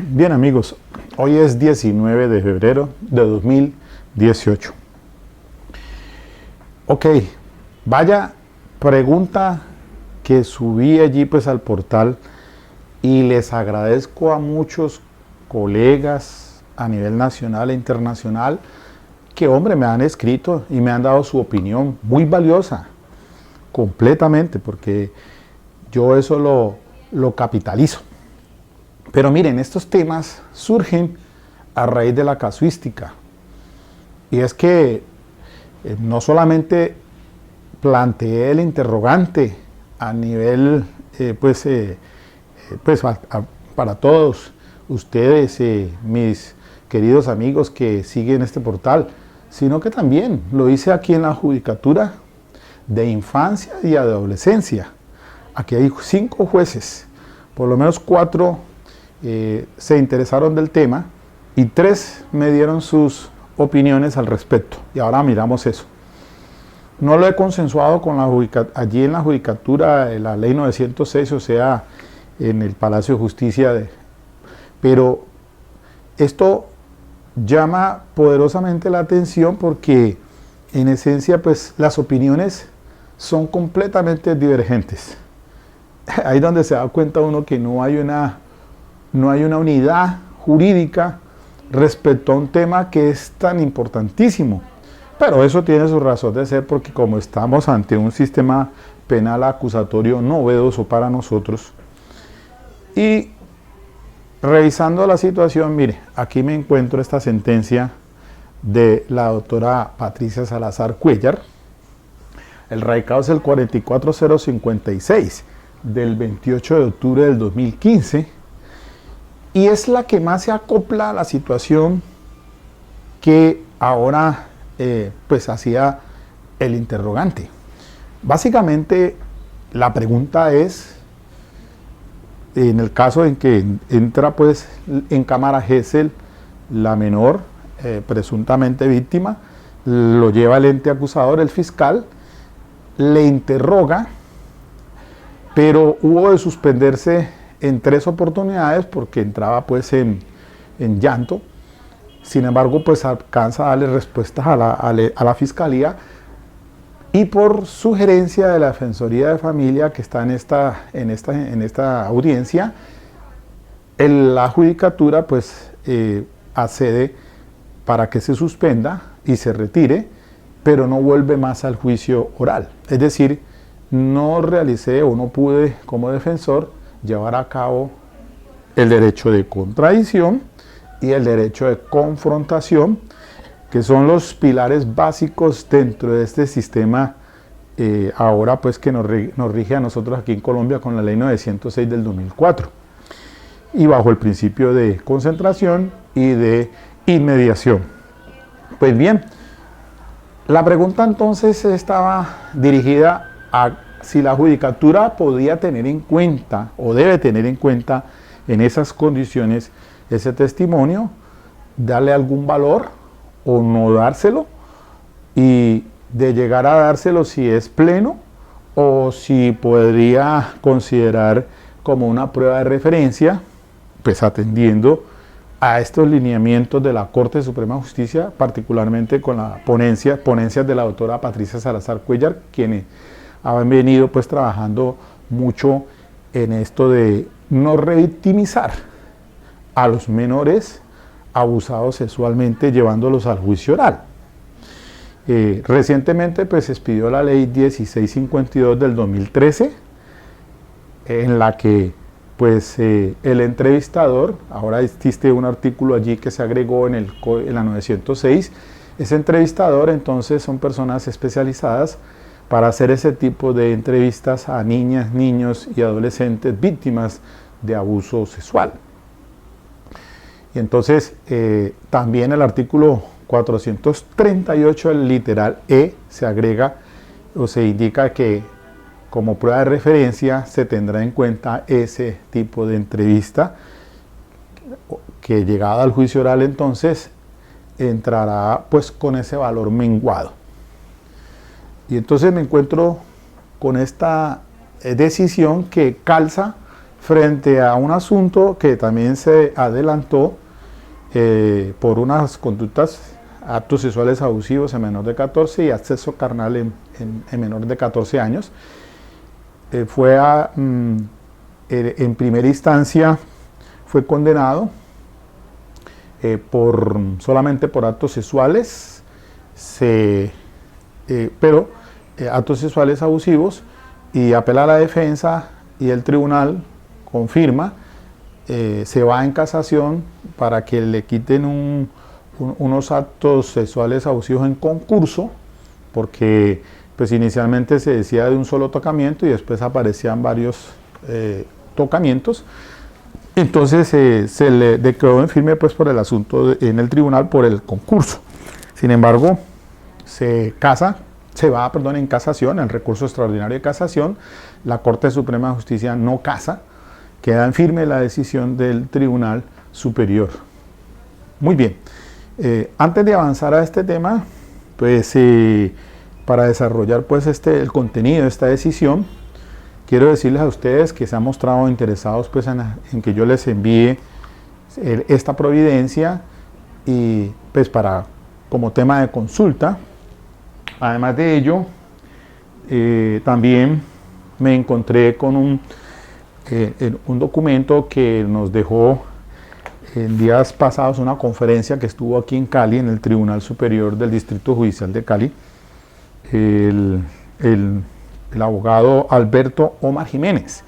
Bien amigos, hoy es 19 de febrero de 2018. Ok, vaya pregunta que subí allí pues al portal y les agradezco a muchos colegas a nivel nacional e internacional que hombre me han escrito y me han dado su opinión muy valiosa, completamente, porque yo eso lo capitalizo. Pero miren, estos temas surgen a raíz de la casuística. Y es que no solamente planteé el interrogante a nivel, para todos ustedes, mis queridos amigos que siguen este portal, sino que también lo hice aquí en la Judicatura de Infancia y Adolescencia. Aquí hay 5 jueces, por lo menos 4 se interesaron del tema y 3 me dieron sus opiniones al respecto. Y ahora miramos eso. No lo he consensuado con allí en la Judicatura de la Ley 906, o sea, en el Palacio de Justicia, pero esto llama poderosamente la atención porque en esencia pues las opiniones son completamente divergentes. Ahí donde se da cuenta uno que no hay una unidad jurídica respecto a un tema que es tan importantísimo. Pero eso tiene su razón de ser porque como estamos ante un sistema penal acusatorio novedoso para nosotros, y revisando la situación, mire, aquí me encuentro esta sentencia de la doctora Patricia Salazar Cuéllar. El radicado es el 44056 del 28 de octubre del 2015 y es la que más se acopla a la situación que ahora pues hacía el interrogante. Básicamente la pregunta es, en el caso en que entra pues en cámara Gesell la menor presuntamente víctima, lo lleva el ente acusador, el fiscal, le interroga, pero hubo de suspenderse en 3 oportunidades porque entraba pues en llanto. Sin embargo, pues alcanza a darle respuestas a la fiscalía y por sugerencia de la Defensoría de Familia que está en esta audiencia, la Judicatura pues accede para que se suspenda y se retire, pero no vuelve más al juicio oral. Es decir, no realicé o no pude como defensor llevar a cabo el derecho de contradicción y el derecho de confrontación, que son los pilares básicos dentro de este sistema ahora pues que nos rige a nosotros aquí en Colombia con la ley 906 del 2004 y bajo el principio de concentración y de inmediación. Pues bien, la pregunta entonces estaba dirigida a si la Judicatura podía tener en cuenta o debe tener en cuenta en esas condiciones ese testimonio, darle algún valor o no dárselo, y de llegar a dárselo si es pleno o si podría considerar como una prueba de referencia, pues atendiendo a estos lineamientos de la Corte Suprema de Justicia, particularmente con la ponencias de la doctora Patricia Salazar Cuéllar, quienes han venido pues trabajando mucho en esto de no revictimizar a los menores abusados sexualmente, llevándolos al juicio oral. Recientemente pues se expidió la ley 1652 del 2013, en la que pues el entrevistador, ahora existe un artículo allí que se agregó en la 906, ese entrevistador entonces son personas especializadas para hacer ese tipo de entrevistas a niñas, niños y adolescentes víctimas de abuso sexual. Y entonces también el artículo 438, el literal E, se agrega o se indica que como prueba de referencia se tendrá en cuenta ese tipo de entrevista que llegada al juicio oral entonces entrará pues con ese valor menguado. Y entonces me encuentro con esta decisión que calza frente a un asunto que también se adelantó por unas conductas, actos sexuales abusivos en menor de 14 y acceso carnal en menor de 14 años. En primera instancia fue condenado solamente por actos sexuales, pero actos sexuales abusivos, y apela a la defensa y el tribunal confirma, se va en casación para que le quiten unos actos sexuales abusivos en concurso, porque pues inicialmente se decía de un solo tocamiento y después aparecían varios tocamientos. Entonces se le declaró en firme pues por el asunto en el tribunal por el concurso. Sin embargo, se va en casación, en recurso extraordinario de casación. La Corte Suprema de Justicia no casa, queda en firme la decisión del Tribunal Superior. Muy bien, antes de avanzar a este tema, pues para desarrollar pues el contenido de esta decisión, quiero decirles a ustedes que se han mostrado interesados pues en que yo les envíe esta providencia y pues como tema de consulta. Además de ello, también me encontré con un documento que nos dejó en días pasados una conferencia que estuvo aquí en Cali, en el Tribunal Superior del Distrito Judicial de Cali, el abogado Alberto Omar Jiménez,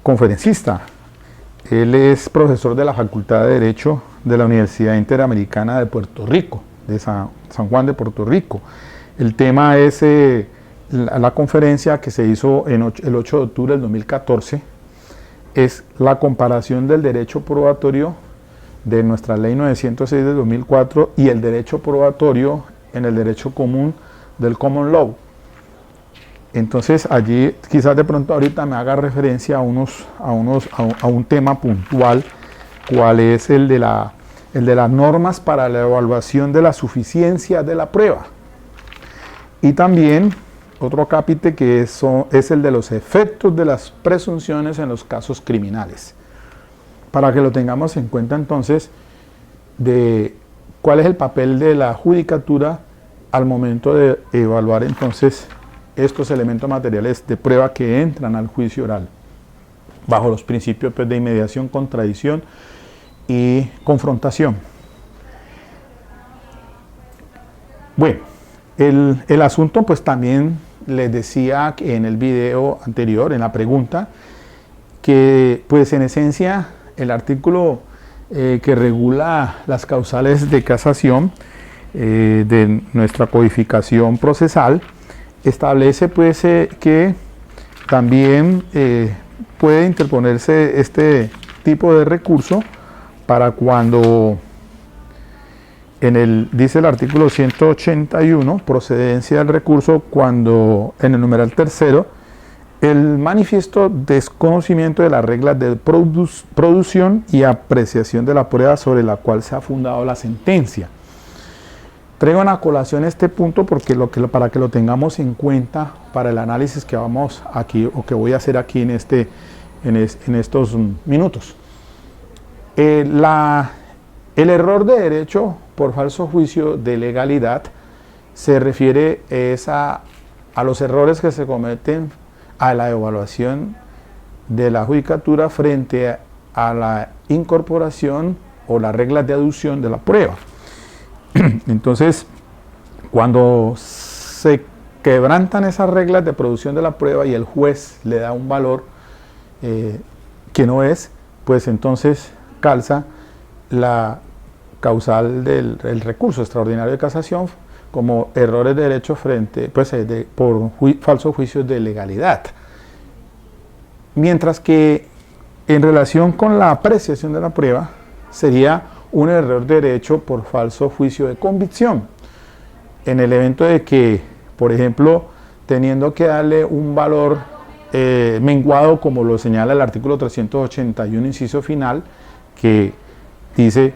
conferencista. Él es profesor de la Facultad de Derecho de la Universidad Interamericana de Puerto Rico, de San Juan de Puerto Rico. El tema es la conferencia que se hizo el 8 de octubre del 2014, es la comparación del derecho probatorio de nuestra ley 906 de 2004 y el derecho probatorio en el derecho común del common law. Entonces allí quizás de pronto ahorita me haga referencia a un tema puntual, cuál es el de las normas para la evaluación de la suficiencia de la prueba. Y también otro capítulo que es el de los efectos de las presunciones en los casos criminales. Para que lo tengamos en cuenta entonces de cuál es el papel de la judicatura al momento de evaluar entonces estos elementos materiales de prueba que entran al juicio oral, bajo los principios pues, de inmediación, contradicción y confrontación. Bueno, el asunto pues también les decía en el video anterior, en la pregunta, que pues en esencia el artículo que regula las causales de casación de nuestra codificación procesal establece pues que también puede interponerse este tipo de recurso para cuando dice el artículo 181, procedencia del recurso, cuando en el numeral tercero, el manifiesto desconocimiento de las reglas de producción y apreciación de la prueba sobre la cual se ha fundado la sentencia. Traigo a colación este punto porque para que lo tengamos en cuenta para el análisis que vamos aquí o que voy a hacer aquí en estos minutos. El error de derecho por falso juicio de legalidad se refiere a los errores que se cometen a la evaluación de la judicatura frente a la incorporación o las reglas de aducción de la prueba. Entonces, cuando se quebrantan esas reglas de producción de la prueba y el juez le da un valor que no es, pues entonces calza la causal del recurso extraordinario de casación como errores de derecho por falsos juicios de legalidad. Mientras que en relación con la apreciación de la prueba sería un error de derecho por falso juicio de convicción. En el evento de que, por ejemplo, teniendo que darle un valor menguado, como lo señala el artículo 381, inciso final, que dice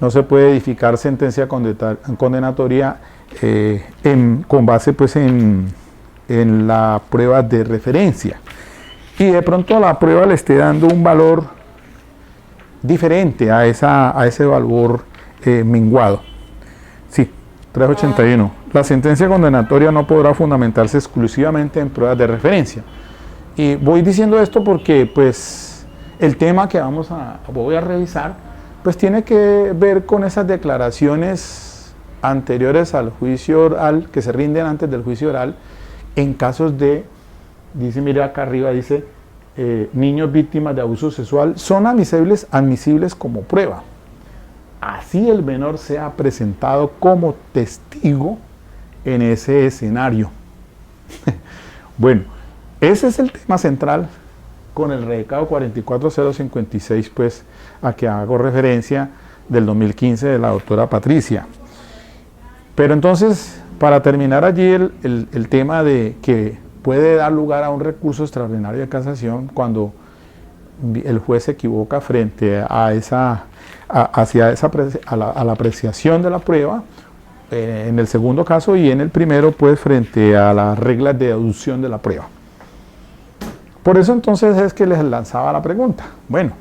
no se puede edificar sentencia condenatoria con base pues en la prueba de referencia. y de pronto la prueba le esté dando un valor diferente a ese valor menguado. Sí, 381. La sentencia condenatoria no podrá fundamentarse exclusivamente en pruebas de referencia. Y voy diciendo esto porque pues el tema que voy a revisar pues tiene que ver con esas declaraciones anteriores al juicio oral, que se rinden antes del juicio oral, en casos de, dice, mire acá arriba, dice, niños víctimas de abuso sexual son admisibles como prueba. Así el menor sea presentado como testigo en ese escenario. Bueno, ese es el tema central con el recado 44056, pues, a que hago referencia del 2015 de la doctora Patricia. Pero entonces, para terminar allí el tema de que puede dar lugar a un recurso extraordinario de casación cuando el juez se equivoca frente a la apreciación de la prueba, en el segundo caso, y en el primero pues frente a las reglas de deducción de la prueba. Por eso entonces es que les lanzaba la pregunta, bueno,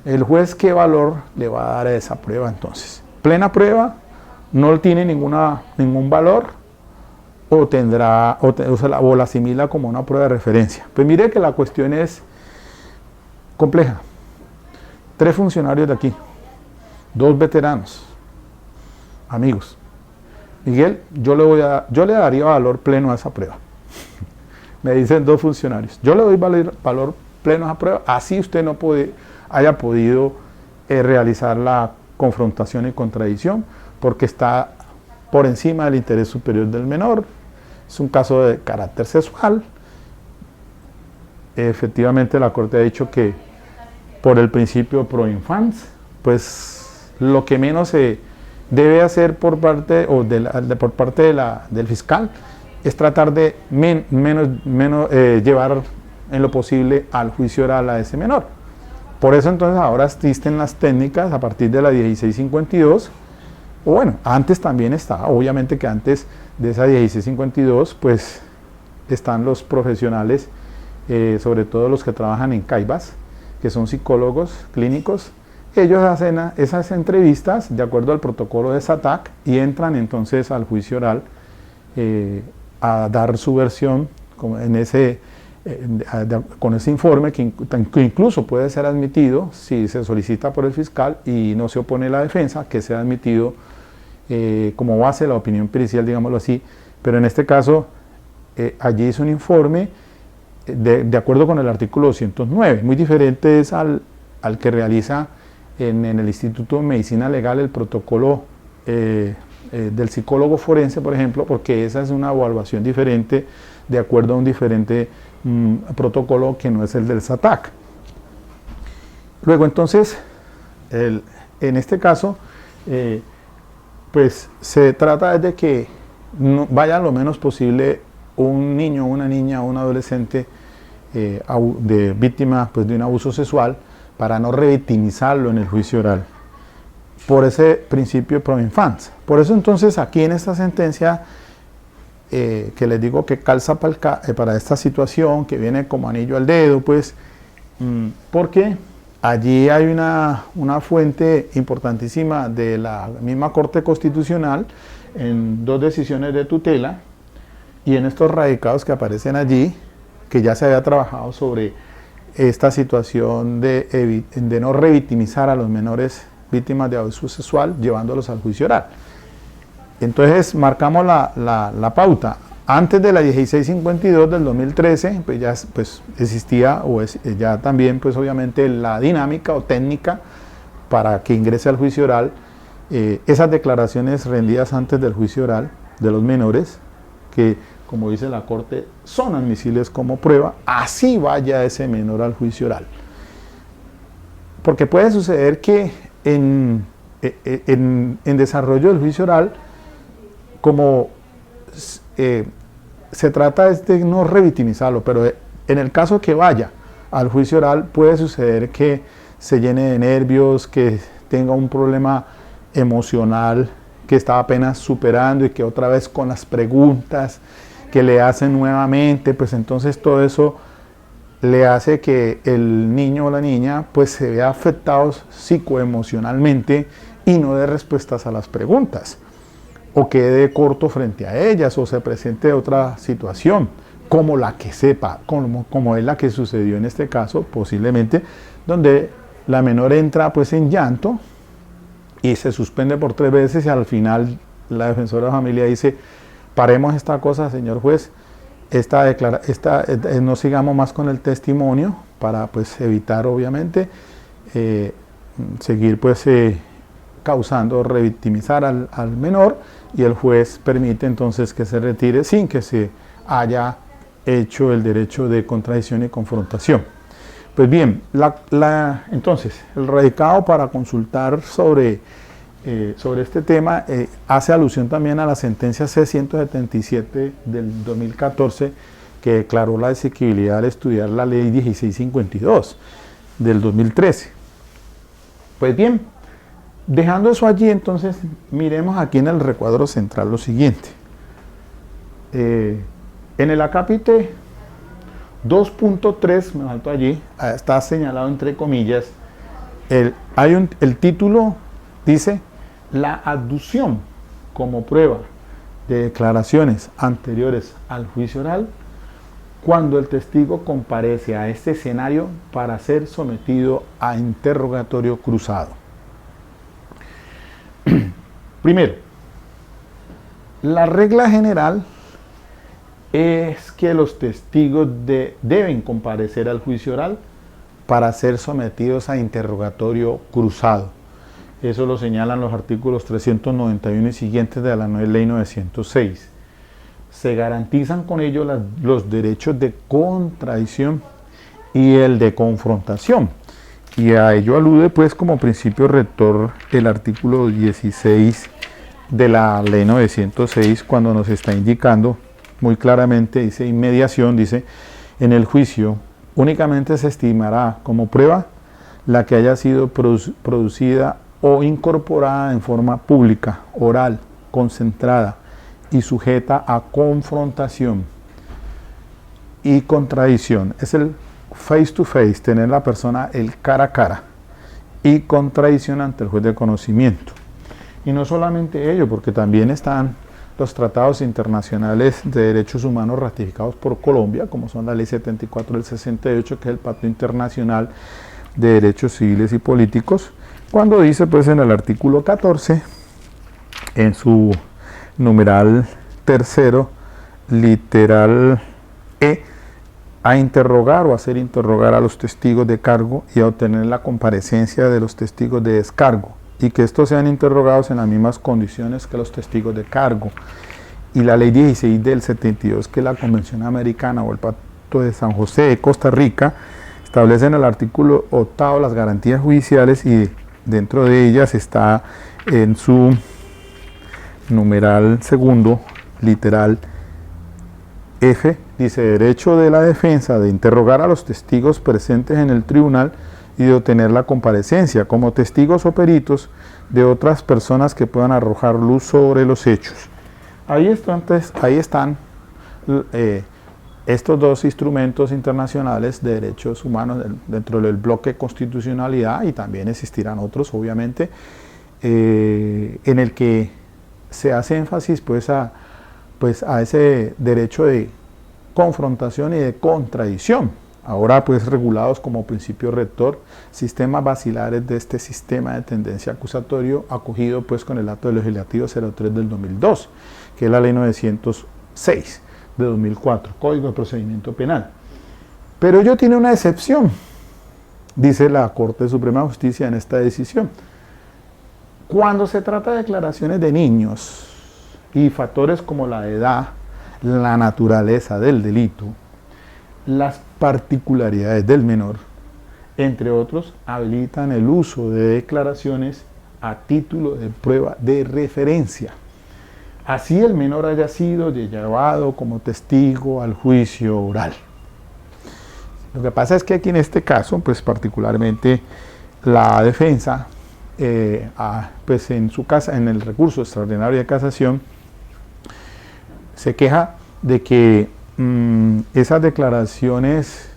el juez ¿qué valor le va a dar a esa prueba entonces? ¿Plena prueba? ¿No tiene ningún valor? ¿O la asimila como una prueba de referencia? Pues mire que la cuestión es compleja. 3 funcionarios de aquí, 2 veteranos, amigos. Miguel, yo le daría valor pleno a esa prueba. Me dicen 2 funcionarios. Yo le doy valor pleno a esa prueba, así usted no haya podido realizar la confrontación y contradicción, porque está por encima del interés superior del menor. Es un caso de carácter sexual. Efectivamente, la Corte ha dicho que por el principio pro infans, pues lo que menos se debe hacer por parte del fiscal es tratar de llevar en lo posible al juicio oral a ese menor. Por eso entonces ahora existen las técnicas a partir de la 1652, o bueno, antes también estaba, obviamente que antes de esa 1652 pues están los profesionales, sobre todo los que trabajan en CAIBAS, que son psicólogos clínicos. Ellos hacen esas entrevistas de acuerdo al protocolo de SATAC y entran entonces al juicio oral a dar su versión con ese informe que incluso puede ser admitido si se solicita por el fiscal y no se opone la defensa, que sea admitido como base la opinión pericial, digámoslo así, pero en este caso allí es un informe de acuerdo con el artículo 209, muy diferente es al que realiza en el Instituto de Medicina Legal el protocolo del psicólogo forense, por ejemplo, porque esa es una evaluación diferente de acuerdo a un diferente protocolo que no es el del SATAC. Luego entonces, en este caso, pues se trata de que vaya lo menos posible un niño, una niña o un adolescente de víctima pues, de un abuso sexual para no revictimizarlo en el juicio oral, por ese principio pro infans. Por eso entonces aquí en esta sentencia que les digo que calza para esta situación, que viene como anillo al dedo, pues porque allí hay una fuente importantísima de la misma Corte Constitucional en 2 decisiones de tutela y en estos radicados que aparecen allí, que ya se había trabajado sobre esta situación de no revictimizar a los menores víctimas de abuso sexual llevándolos al juicio oral. Entonces marcamos la pauta. Antes de la 1652 del 2013, pues ya pues, existía ya también pues obviamente la dinámica o técnica para que ingrese al juicio oral esas declaraciones rendidas antes del juicio oral de los menores, que como dice la Corte, son admisibles como prueba, así vaya ese menor al juicio oral. Porque puede suceder que en desarrollo del juicio oral, como se trata de no revictimizarlo, pero en el caso que vaya al juicio oral, puede suceder que se llene de nervios, que tenga un problema emocional que está apenas superando y que otra vez con las preguntas que le hacen nuevamente, pues entonces todo eso le hace que el niño o la niña pues se vea afectados psicoemocionalmente y no dé respuestas a las preguntas, o quede corto frente a ellas, o se presente otra situación, como la que sepa, como es la que sucedió en este caso, posiblemente, donde la menor entra pues en llanto y se suspende por 3 veces y al final la defensora de familia dice, paremos esta cosa, señor juez, no sigamos más con el testimonio para pues evitar obviamente seguir pues causando revictimizar al menor, y el juez permite entonces que se retire sin que se haya hecho el derecho de contradicción y confrontación. Pues bien, entonces el radicado para consultar sobre este tema hace alusión también a la sentencia C-177 del 2014 que declaró la exequibilidad al estudiar la ley 1652 del 2013. Pues bien, dejando eso allí, entonces miremos aquí en el recuadro central lo siguiente. En el acápite 2.3, me faltó allí, está señalado entre comillas, el título dice la aducción como prueba de declaraciones anteriores al juicio oral cuando el testigo comparece a este escenario para ser sometido a interrogatorio cruzado. Primero, la regla general es que los testigos deben comparecer al juicio oral para ser sometidos a interrogatorio cruzado. Eso lo señalan los artículos 391 y siguientes de la Ley 906. Se garantizan con ello los derechos de contradicción y el de confrontación. Y a ello alude pues como principio rector el artículo 16 de la Ley 906 cuando nos está indicando muy claramente, dice inmediación, dice en el juicio únicamente se estimará como prueba la que haya sido producida o incorporada en forma pública, oral, concentrada y sujeta a confrontación y contradicción. Es el face to face, tener la persona el cara a cara y contradicción ante el juez de conocimiento. Y no solamente ello, porque también están los tratados internacionales de derechos humanos ratificados por Colombia, como son la Ley 74 del 68, que es el Pacto Internacional de Derechos Civiles y Políticos, cuando dice pues en el artículo 14, en su numeral tercero, literal E, a interrogar o hacer interrogar a los testigos de cargo y a obtener la comparecencia de los testigos de descargo, y que estos sean interrogados en las mismas condiciones que los testigos de cargo. Y la Ley 16 del 72, que es la Convención Americana o el Pacto de San José de Costa Rica, establece en el artículo 8 las garantías judiciales, y dentro de ellas está en su numeral segundo, literal F, dice derecho de la defensa de interrogar a los testigos presentes en el tribunal y de obtener la comparecencia como testigos o peritos de otras personas que puedan arrojar luz sobre los hechos. Ahí están estos dos instrumentos internacionales de derechos humanos dentro del bloque constitucionalidad, y también existirán otros obviamente, en el que se hace énfasis pues a ese derecho de confrontación y de contradicción, ahora pues regulados como principio rector, sistemas basilares de este sistema de tendencia acusatorio acogido pues con el acto legislativo 03 del 2002, que es la Ley 906 de 2004, Código de Procedimiento Penal. Pero ello tiene una excepción, dice la Corte Suprema de Justicia en esta decisión. Cuando se trata de declaraciones de niños y factores como la edad, la naturaleza del delito, las particularidades del menor, entre otros, habilitan el uso de declaraciones a título de prueba de referencia. Así el menor haya sido llevado como testigo al juicio oral. Lo que pasa es que aquí en este caso, pues particularmente la defensa, pues en el recurso extraordinario de casación, se queja de que esas declaraciones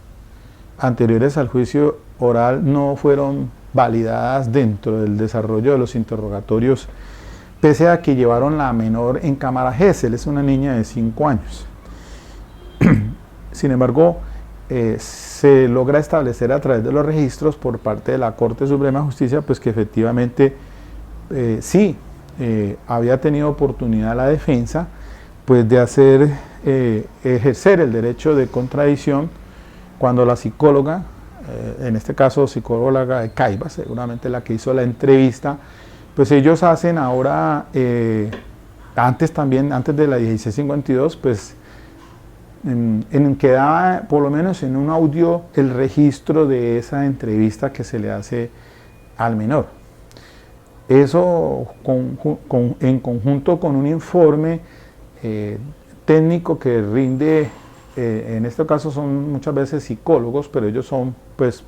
anteriores al juicio oral no fueron validadas dentro del desarrollo de los interrogatorios, pese a que llevaron la menor en cámara Gesell, es una niña de 5 años. Sin embargo, se logra establecer a través de los registros por parte de la Corte Suprema de Justicia, pues que efectivamente sí había tenido oportunidad la defensa pues de ejercer el derecho de contradicción cuando la psicóloga, en este caso psicóloga de Caibas, seguramente la que hizo la entrevista, pues ellos hacen ahora, antes de la 1652, pues en quedaba por lo menos en un audio el registro de esa entrevista que se le hace al menor. Eso en conjunto con un informe técnico que rinde, en este caso son muchas veces psicólogos, pero ellos son pues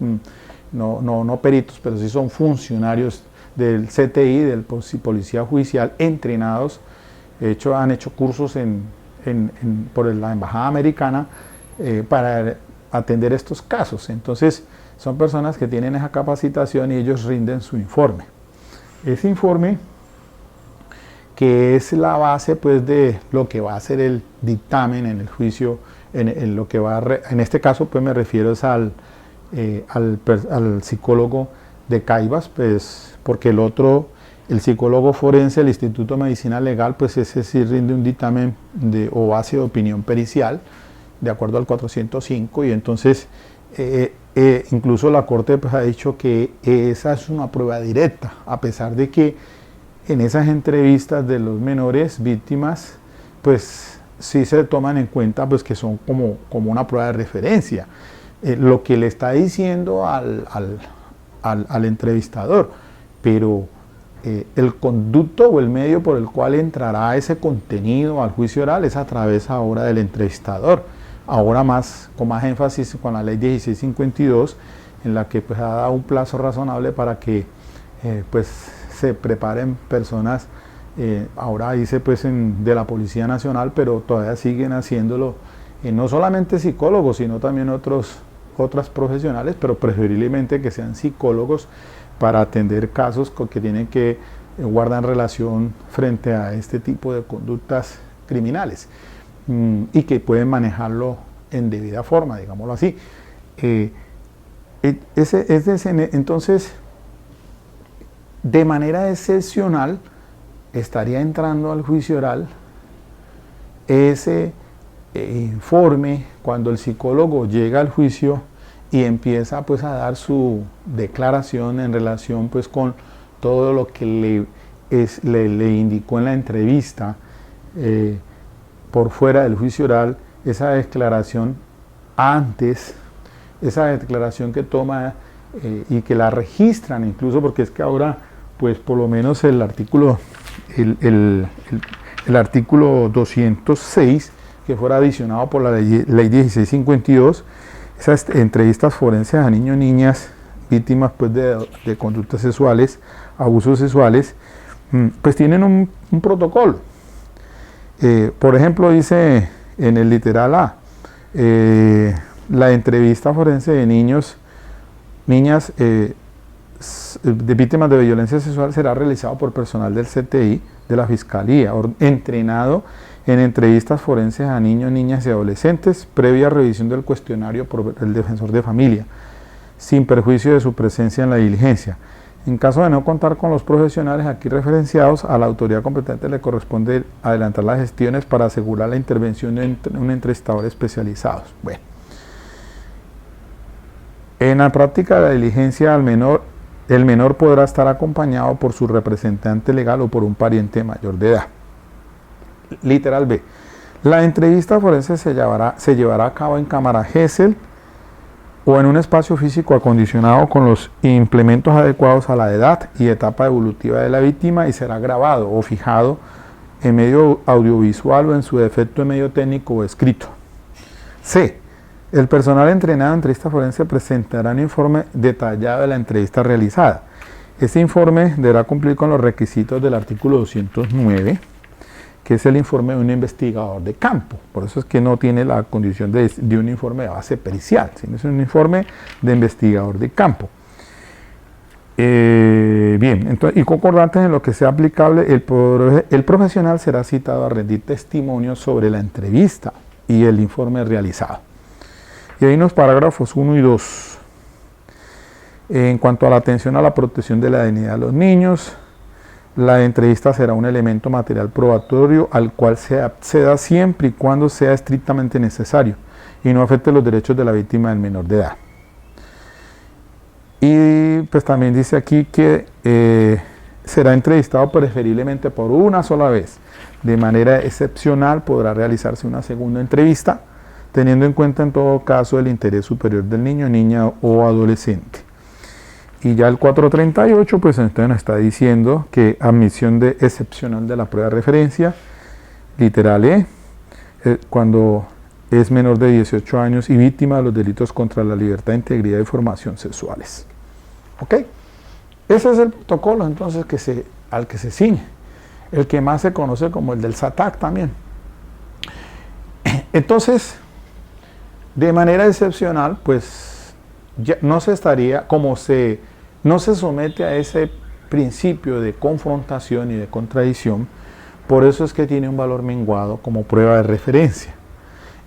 no peritos, pero sí son funcionarios del CTI, del Policía Judicial, entrenados, han hecho cursos por la Embajada Americana para atender estos casos. Entonces son personas que tienen esa capacitación y ellos rinden su informe. Ese informe, que es la base pues de lo que va a ser el dictamen en el juicio, en este caso pues me refiero al psicólogo de Caibas, pues porque el psicólogo forense del Instituto de Medicina Legal, pues ese sí rinde un dictamen o base de opinión pericial, de acuerdo al 405, y entonces incluso la Corte pues ha dicho que esa es una prueba directa, a pesar de que en esas entrevistas de los menores víctimas, pues sí se toman en cuenta pues que son como una prueba de referencia. Lo que le está diciendo al entrevistador, pero el conducto o el medio por el cual entrará ese contenido al juicio oral es a través ahora del entrevistador, ahora con más énfasis con la ley 1652, en la que pues ha dado un plazo razonable para que pues se preparen personas, ahora dice pues de la Policía Nacional, pero todavía siguen haciéndolo, no solamente psicólogos, sino también otras profesionales, pero preferiblemente que sean psicólogos para atender casos que tienen que guardar relación frente a este tipo de conductas criminales y que pueden manejarlo en debida forma, digámoslo así. Entonces, de manera excepcional, estaría entrando al juicio oral ese informe cuando el psicólogo llega al juicio y empieza pues a dar su declaración en relación pues con todo lo que le indicó en la entrevista por fuera del juicio oral, esa declaración esa declaración que toma y que la registran incluso, porque es que ahora pues por lo menos el artículo 206 que fuera adicionado por la ley 1652, esas entrevistas forenses a niños y niñas víctimas pues de conductas sexuales, abusos sexuales, pues tienen un protocolo. Por ejemplo, dice en el literal A, la entrevista forense de niñas de víctimas de violencia sexual será realizado por personal del CTI, de la Fiscalía, entrenado en entrevistas forenses a niños, niñas y adolescentes, previa revisión del cuestionario por el defensor de familia, sin perjuicio de su presencia en la diligencia. En caso de no contar con los profesionales aquí referenciados, a la autoridad competente le corresponde adelantar las gestiones para asegurar la intervención de un entrevistador especializado. Bueno, en la práctica de la diligencia el menor podrá estar acompañado por su representante legal o por un pariente mayor de edad. Literal B. La entrevista forense se llevará a cabo en cámara Gesell o en un espacio físico acondicionado con los implementos adecuados a la edad y etapa evolutiva de la víctima y será grabado o fijado en medio audiovisual o en su defecto en medio técnico o escrito. C. El personal entrenado en entrevista forense presentará un informe detallado de la entrevista realizada. Este informe deberá cumplir con los requisitos del artículo 209 que es el informe de un investigador de campo. Por eso es que no tiene la condición de un informe de base pericial, sino es un informe de investigador de campo. Bien, entonces, y concordantes en lo que sea aplicable, el profesional será citado a rendir testimonio sobre la entrevista y el informe realizado. Y ahí en los parágrafos 1 y 2, en cuanto a la atención a la protección de la dignidad de los niños, la entrevista será un elemento material probatorio al cual se acceda siempre y cuando sea estrictamente necesario y no afecte los derechos de la víctima del menor de edad. Y pues también dice aquí que será entrevistado preferiblemente por una sola vez. De manera excepcional podrá realizarse una segunda entrevista, teniendo en cuenta en todo caso el interés superior del niño, niña o adolescente. Y ya el 438 pues entonces nos está diciendo que admisión excepcional de la prueba de referencia, literal cuando es menor de 18 años y víctima de los delitos contra la libertad, integridad y formación sexuales. ¿Ok? Ese es el protocolo entonces al que se ciñe, el que más se conoce como el del SATAC también. Entonces, de manera excepcional, pues ya no se estaría, no se somete a ese principio de confrontación y de contradicción, por eso es que tiene un valor menguado como prueba de referencia.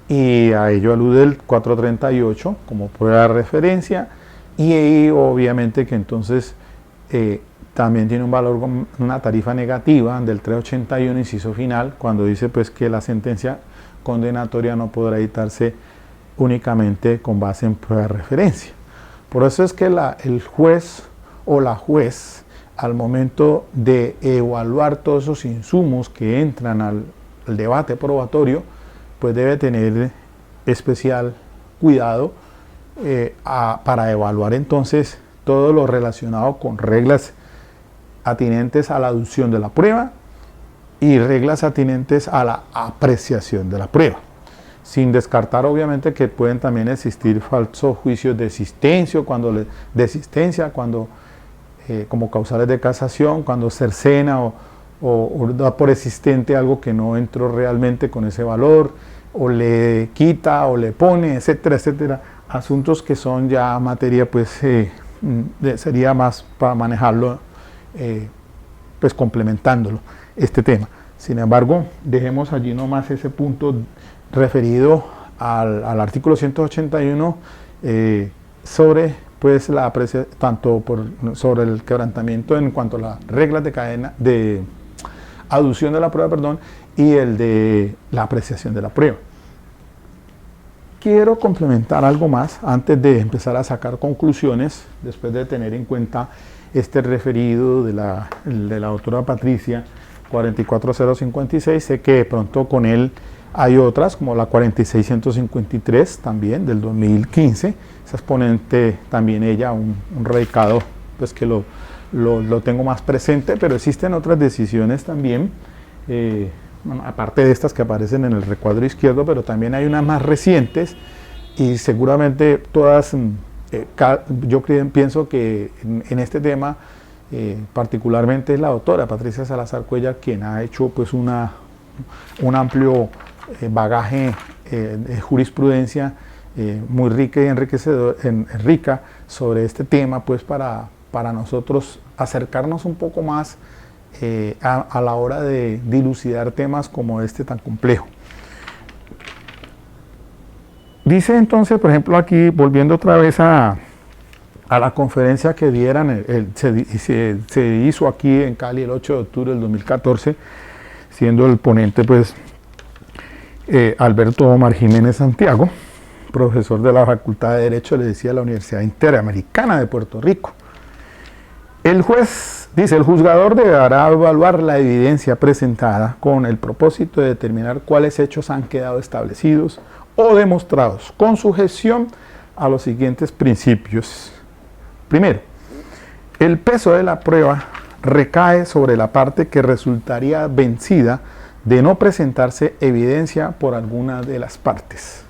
Y a ello alude el 438 como prueba de referencia, y ahí obviamente que entonces también tiene un valor, una tarifa negativa del 381 inciso final, cuando dice pues que la sentencia condenatoria no podrá dictarse únicamente con base en prueba de referencia. Por eso es que el juez o la juez, al momento de evaluar todos esos insumos que entran al debate probatorio, pues debe tener especial cuidado para evaluar entonces todo lo relacionado con reglas atinentes a la aducción de la prueba y reglas atinentes a la apreciación de la prueba, sin descartar obviamente que pueden también existir falsos juicios de existencia, como causales de casación, cuando cercena o da por existente algo que no entró realmente con ese valor, o le quita o le pone, etcétera, etcétera, asuntos que son ya materia, pues sería más para manejarlo, pues complementándolo, este tema. Sin embargo, dejemos allí nomás ese punto referido al artículo 181 sobre pues la sobre el quebrantamiento en cuanto a las reglas de cadena de aducción de la prueba, perdón, y el de la apreciación de la prueba. Quiero complementar algo más antes de empezar a sacar conclusiones, después de tener en cuenta este referido de la autora Patricia 44056. Sé que de pronto con él hay otras, como la 46153 también del 2015. Esa exponente también ella, un radicado, pues que lo tengo más presente, pero existen otras decisiones también, aparte de estas que aparecen en el recuadro izquierdo, pero también hay unas más recientes y seguramente todas, yo pienso que en este tema particularmente es la doctora Patricia Salazar Cuellar quien ha hecho pues un amplio bagaje de jurisprudencia muy rica y rica sobre este tema, pues para nosotros acercarnos un poco más a la hora de dilucidar temas como este tan complejo. Dice entonces, por ejemplo, aquí, volviendo otra vez a la conferencia que dieran, se hizo aquí en Cali el 8 de octubre del 2014, siendo el ponente pues Alberto Omar Jiménez Santiago, profesor de la Facultad de Derecho, le decía, de la Universidad Interamericana de Puerto Rico. El juez, dice, el juzgador deberá evaluar la evidencia presentada con el propósito de determinar cuáles hechos han quedado establecidos o demostrados, con sujeción a los siguientes principios. Primero, el peso de la prueba recae sobre la parte que resultaría vencida de no presentarse evidencia por alguna de las partes.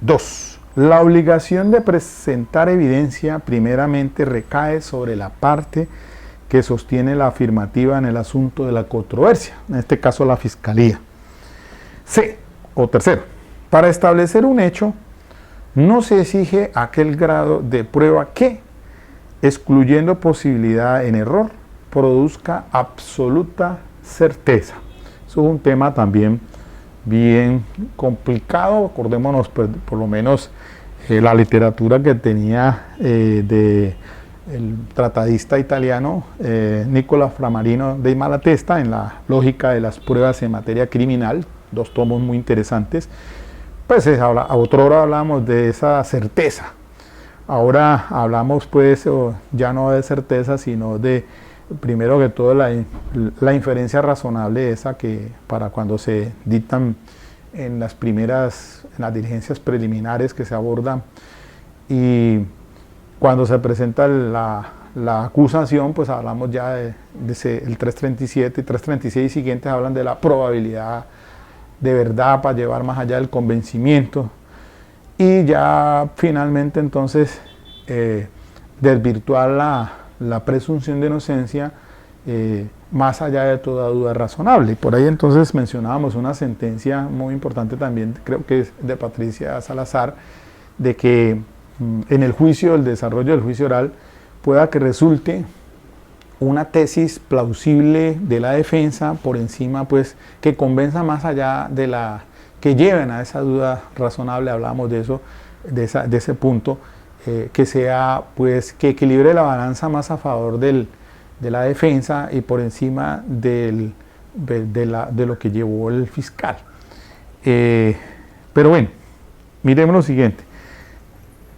2. La obligación de presentar evidencia primeramente recae sobre la parte que sostiene la afirmativa en el asunto de la controversia, en este caso la Fiscalía. C, o tercero, para establecer un hecho no se exige aquel grado de prueba que, excluyendo posibilidad en error, produzca absoluta certeza. Eso es un tema también bien complicado. Acordémonos, pues, por lo menos la literatura que tenía el tratadista italiano Nicola Framarino de Malatesta en la lógica de las pruebas en materia criminal, 2 tomos muy interesantes. Pues a otra hora hablamos de esa certeza. Ahora hablamos pues ya no de certeza, sino de, primero que todo, la inferencia razonable, esa que para cuando se dictan en las diligencias preliminares que se abordan, y cuando se presenta la acusación, pues hablamos ya de el 337 y 336 siguientes hablan de la probabilidad de verdad para llevar más allá del convencimiento, y ya finalmente entonces desvirtuar la presunción de inocencia más allá de toda duda razonable. Y por ahí entonces mencionábamos una sentencia muy importante también, creo que es de Patricia Salazar, de que en el juicio, el desarrollo del juicio oral, pueda que resulte una tesis plausible de la defensa por encima, pues, que convenza más allá de que lleven a esa duda razonable. Hablamos de eso, de ese punto, que sea, pues, que equilibre la balanza más a favor de la defensa y por encima de lo que llevó el fiscal. Pero bueno, miremos lo siguiente.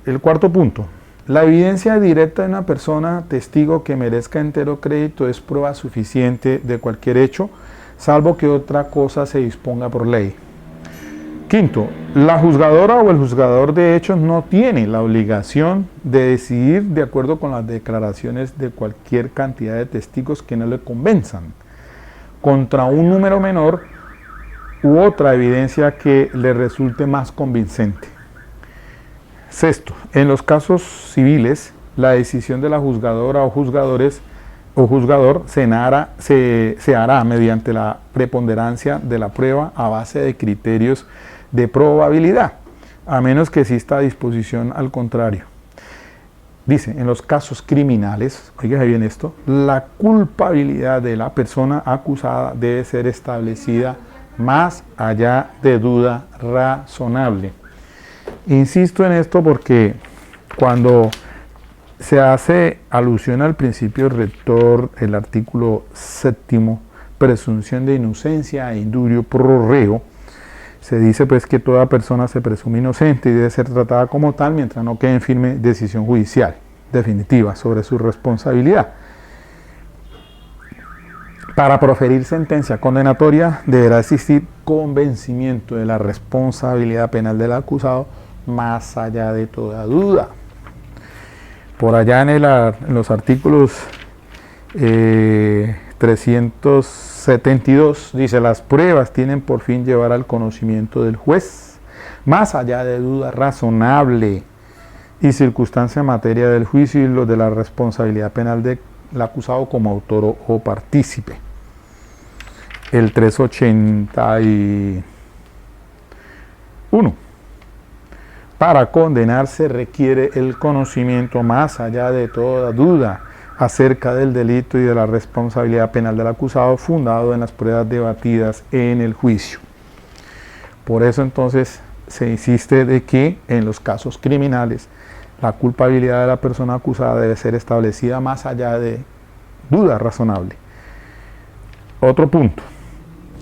El cuarto punto. La evidencia directa de una persona testigo que merezca entero crédito es prueba suficiente de cualquier hecho, salvo que otra cosa se disponga por ley. Quinto, la juzgadora o el juzgador de hechos no tiene la obligación de decidir de acuerdo con las declaraciones de cualquier cantidad de testigos que no le convenzan, contra un número menor u otra evidencia que le resulte más convincente. Sexto, en los casos civiles, la decisión de la juzgadora o juzgadores o juzgador se hará mediante la preponderancia de la prueba a base de criterios de probabilidad, a menos que exista disposición al contrario. Dice, en los casos criminales, oígase bien esto, la culpabilidad de la persona acusada debe ser establecida más allá de duda razonable. Insisto en esto porque cuando se hace alusión al principio rector, el artículo 7, presunción de inocencia e indurio pro reo, se dice pues que toda persona se presume inocente y debe ser tratada como tal mientras no quede en firme decisión judicial definitiva sobre su responsabilidad. Para proferir sentencia condenatoria deberá existir convencimiento de la responsabilidad penal del acusado más allá de toda duda. Por allá en los artículos 372 dice: las pruebas tienen por fin llevar al conocimiento del juez, más allá de duda razonable y circunstancia en materia del juicio y lo de la responsabilidad penal del acusado como autor o partícipe. El 381. Para condenarse requiere el conocimiento más allá de toda duda acerca del delito y de la responsabilidad penal del acusado, fundado en las pruebas debatidas en el juicio. Por eso entonces se insiste de que en los casos criminales la culpabilidad de la persona acusada debe ser establecida más allá de duda razonable. Otro punto,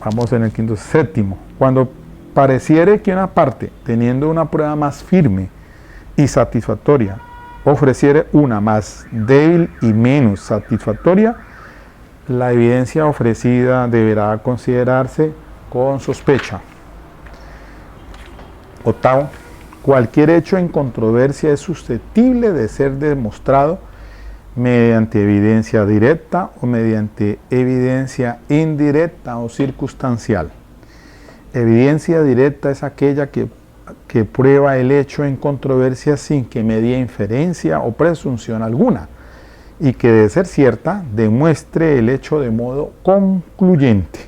vamos en el quinto, séptimo, cuando pareciere que una parte, teniendo una prueba más firme y satisfactoria, ofreciere una más débil y menos satisfactoria, la evidencia ofrecida deberá considerarse con sospecha. Octavo, cualquier hecho en controversia es susceptible de ser demostrado mediante evidencia directa o mediante evidencia indirecta o circunstancial. Evidencia directa es aquella que prueba el hecho en controversia sin que medie inferencia o presunción alguna. y que de ser cierta demuestre el hecho de modo concluyente.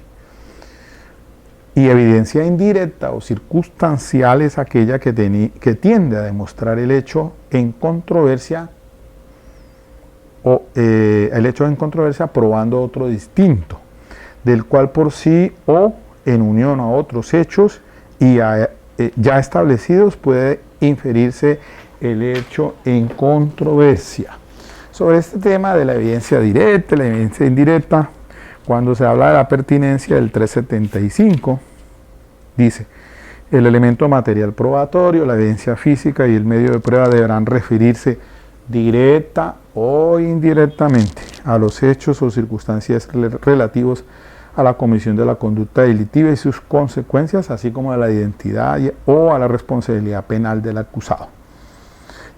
Y evidencia indirecta o circunstancial es aquella que tiende a demostrar el hecho en controversia o el hecho en controversia probando otro distinto, del cual por sí o en unión a otros hechos y ya establecidos puede inferirse el hecho en controversia. Sobre este tema de la evidencia directa y la evidencia indirecta, cuando se habla de la pertinencia del 375, dice, el elemento material probatorio, la evidencia física y el medio de prueba deberán referirse directa o indirectamente a los hechos o circunstancias relativos a la comisión de la conducta delictiva y sus consecuencias, así como a la identidad o a la responsabilidad penal del acusado.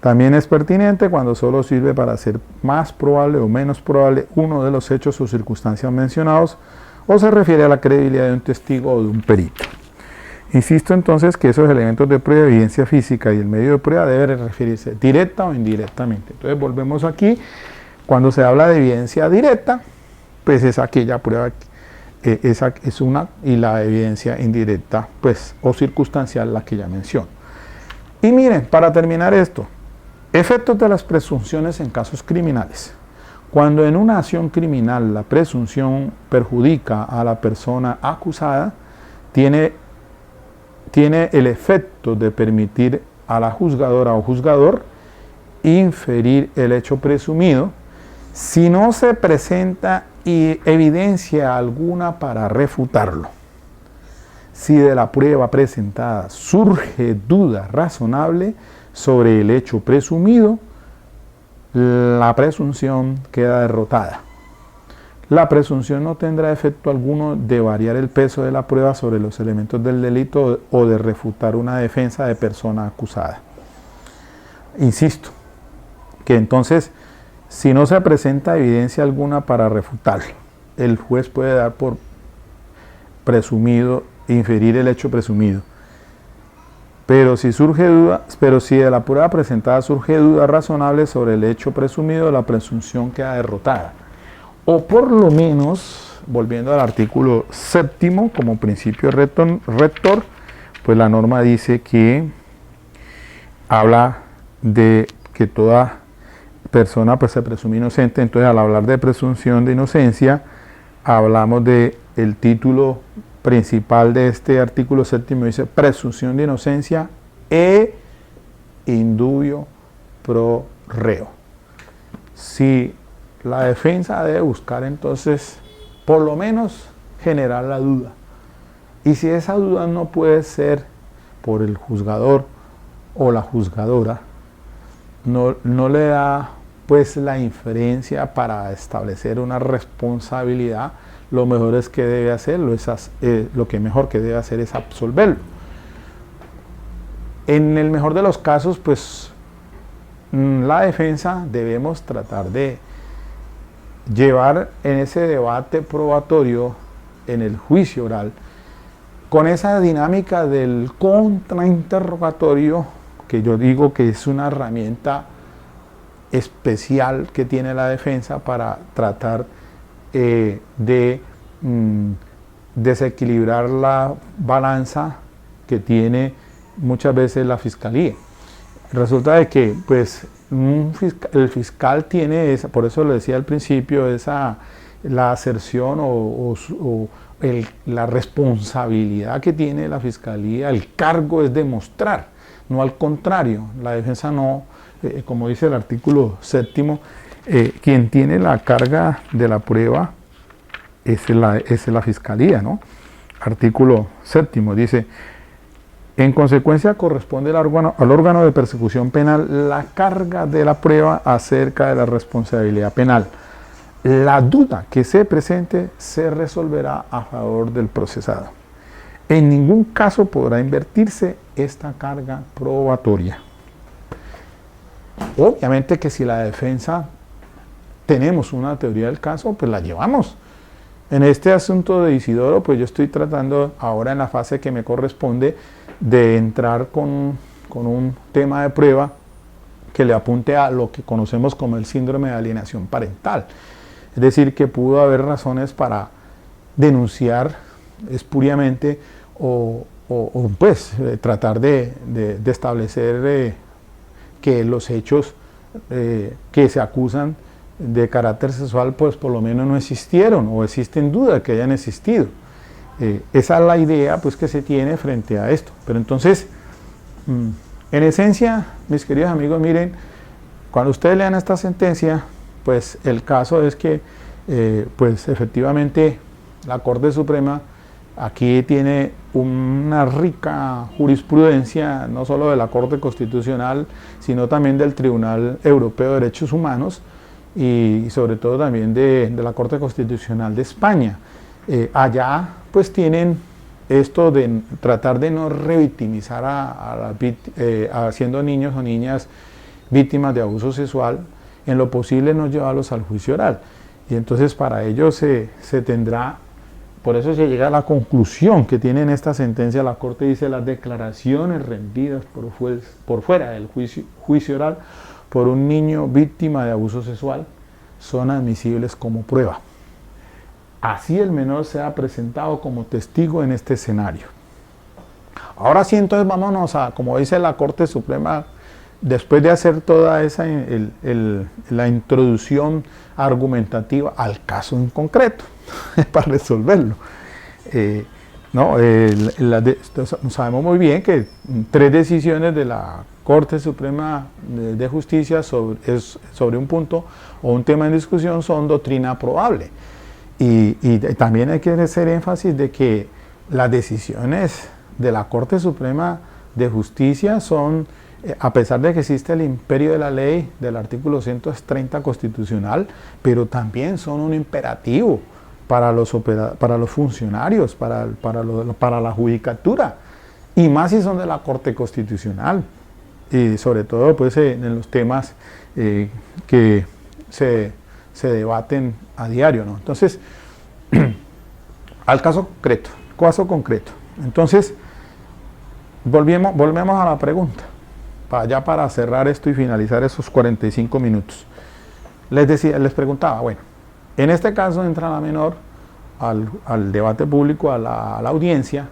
También es pertinente cuando solo sirve para hacer más probable o menos probable uno de los hechos o circunstancias mencionados, o se refiere a la credibilidad de un testigo o de un perito. Insisto entonces que esos elementos de prueba, evidencia física y el medio de prueba deben referirse directa o indirectamente. Entonces volvemos aquí, cuando se habla de evidencia directa, pues es aquella prueba, esa es una, y la evidencia indirecta, pues, o circunstancial, la que ya menciono. Y miren, para terminar esto, efectos de las presunciones en casos criminales. Cuando en una acción criminal la presunción perjudica a la persona acusada, tiene el efecto de permitir a la juzgadora o juzgador inferir el hecho presumido si no se presenta evidencia alguna para refutarlo. Si de la prueba presentada surge duda razonable sobre el hecho presumido, la presunción queda derrotada. La presunción no tendrá efecto alguno de variar el peso de la prueba sobre los elementos del delito o de refutar una defensa de persona acusada. Insisto, que entonces, si no se presenta evidencia alguna para refutarlo, el juez puede dar por presumido, inferir el hecho presumido. Pero si de la prueba presentada surge duda razonable sobre el hecho presumido, la presunción queda derrotada. O por lo menos, volviendo al artículo 7 como principio rector, pues la norma dice que habla de que toda persona pues se presume inocente. Entonces, al hablar de presunción de inocencia, hablamos de el título principal de este artículo 7, dice presunción de inocencia e indubio pro reo. Si la defensa debe buscar entonces por lo menos generar la duda, y si esa duda no puede ser por el juzgador o la juzgadora, no le da pues la inferencia para establecer una responsabilidad, lo mejor es que debe hacerlo, lo que mejor que debe hacer es absolverlo. En el mejor de los casos, pues la defensa debemos tratar de llevar en ese debate probatorio, en el juicio oral, con esa dinámica del contrainterrogatorio, que yo digo que es una herramienta especial que tiene la defensa para tratar de desequilibrar la balanza que tiene muchas veces la fiscalía. Resulta de que pues el fiscal tiene esa, por eso le decía al principio, la aserción la responsabilidad que tiene la fiscalía, el cargo es demostrar, no al contrario. La defensa no, como dice el artículo 7, quien tiene la carga de la prueba es la fiscalía, ¿no? Artículo 7 dice: en consecuencia corresponde al órgano de persecución penal la carga de la prueba acerca de la responsabilidad penal. La duda que se presente se resolverá a favor del procesado. En ningún caso podrá invertirse esta carga probatoria. Obviamente que si la defensa tenemos una teoría del caso, pues la llevamos. En este asunto de Isidoro, pues yo estoy tratando ahora en la fase que me corresponde de entrar con un tema de prueba que le apunte a lo que conocemos como el síndrome de alienación parental. Es decir, que pudo haber razones para denunciar espuriamente o pues tratar de establecer que los hechos que se acusan de carácter sexual pues por lo menos no existieron o existen dudas que hayan existido. Esa es la idea pues que se tiene frente a esto. Pero entonces, en esencia, mis queridos amigos, miren, cuando ustedes lean esta sentencia, pues el caso es que pues efectivamente la Corte Suprema aquí tiene una rica jurisprudencia, no solo de la Corte Constitucional, sino también del Tribunal Europeo de Derechos Humanos y sobre todo también de la Corte Constitucional de España. Allá pues tienen esto de tratar de no revictimizar siendo niños o niñas víctimas de abuso sexual, en lo posible no llevarlos al juicio oral. Y entonces para ello se tendrá, por eso se llega a la conclusión que tiene en esta sentencia la Corte, dice: las declaraciones rendidas por fuera del juicio oral por un niño víctima de abuso sexual son admisibles como prueba. Así el menor sea presentado como testigo en este escenario. Ahora sí, entonces vámonos a, como dice la Corte Suprema, después de hacer toda esa la introducción argumentativa al caso en concreto, para resolverlo. Sabemos muy bien que 3 decisiones de la Corte Suprema de Justicia sobre un punto o un tema en discusión son doctrina probable. Y también hay que hacer énfasis de que las decisiones de la Corte Suprema de Justicia son, a pesar de que existe el imperio de la ley del artículo 130 constitucional, pero también son un imperativo para los funcionarios, para la judicatura, y más si son de la Corte Constitucional, y sobre todo pues en los temas que se debaten a diario, ¿no? Entonces, al caso concreto. Entonces, volvemos a la pregunta, para cerrar esto y finalizar esos 45 minutos. Les preguntaba, bueno, en este caso entra la menor al debate público, a la audiencia,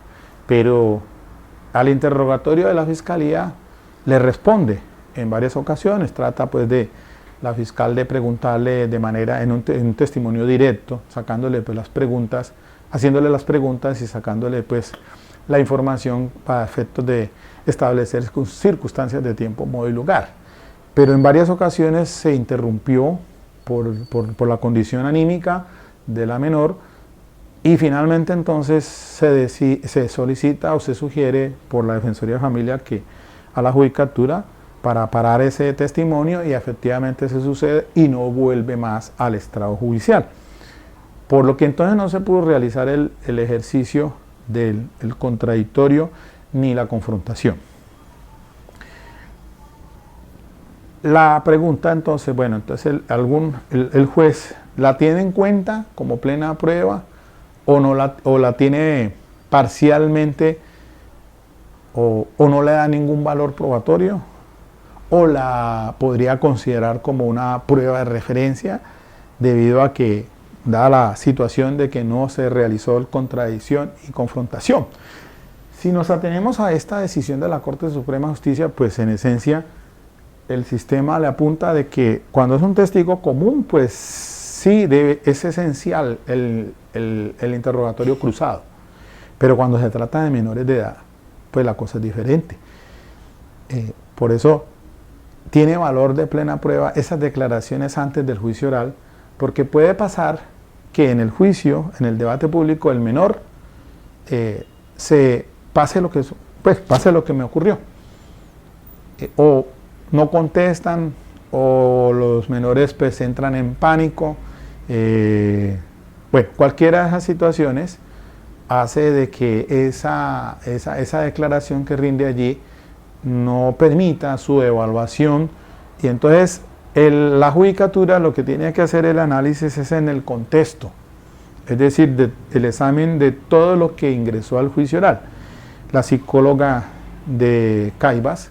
pero al interrogatorio de la Fiscalía le responde en varias ocasiones, trata pues de la fiscal de preguntarle de manera, en un testimonio directo, sacándole pues las preguntas, haciéndole las preguntas y sacándole pues la información para efectos de establecer circunstancias de tiempo, modo y lugar. Pero en varias ocasiones se interrumpió por la condición anímica de la menor y finalmente entonces se solicita o se sugiere por la Defensoría de Familia a la Judicatura para parar ese testimonio y efectivamente se sucede y no vuelve más al estrado judicial. Por lo que entonces no se pudo realizar el ejercicio del contradictorio ni la confrontación. La pregunta entonces, bueno, entonces el juez ¿la tiene en cuenta como plena prueba o la tiene parcialmente o no le da ningún valor probatorio? ¿O la podría considerar como una prueba de referencia debido a que, dada la situación de que no se realizó el contradicción y confrontación? Si nos atenemos a esta decisión de la Corte Suprema de Justicia, pues en esencia el sistema le apunta de que cuando es un testigo común, pues sí es esencial el interrogatorio cruzado, pero cuando se trata de menores de edad, pues la cosa es diferente. Por eso tiene valor de plena prueba esas declaraciones antes del juicio oral, porque puede pasar que en el juicio, en el debate público, el menor pase lo que me ocurrió, o no contestan, o los menores pues entran en pánico. Bueno, cualquiera de esas situaciones hace de que esa declaración que rinde allí no permita su evaluación, y entonces la judicatura lo que tiene que hacer el análisis es en el contexto, es decir, el examen de todo lo que ingresó al juicio oral. La psicóloga de Caibas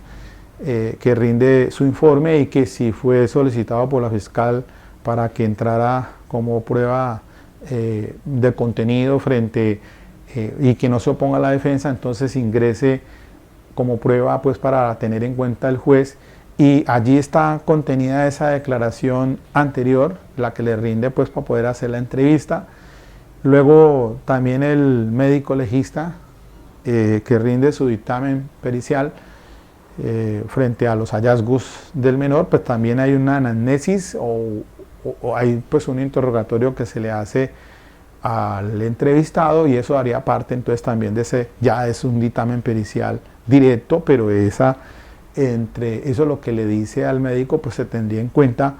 que rinde su informe y que si fue solicitado por la fiscal para que entrara como prueba de contenido y que no se oponga a la defensa, entonces ingrese como prueba pues para tener en cuenta el juez, y allí está contenida esa declaración anterior, la que le rinde pues para poder hacer la entrevista. Luego también el médico legista que rinde su dictamen pericial frente a los hallazgos del menor, pues también hay una anamnesis o hay pues un interrogatorio que se le hace al entrevistado, y eso haría parte entonces también de ese, ya es un dictamen pericial directo, pero eso es lo que le dice al médico, pues se tendría en cuenta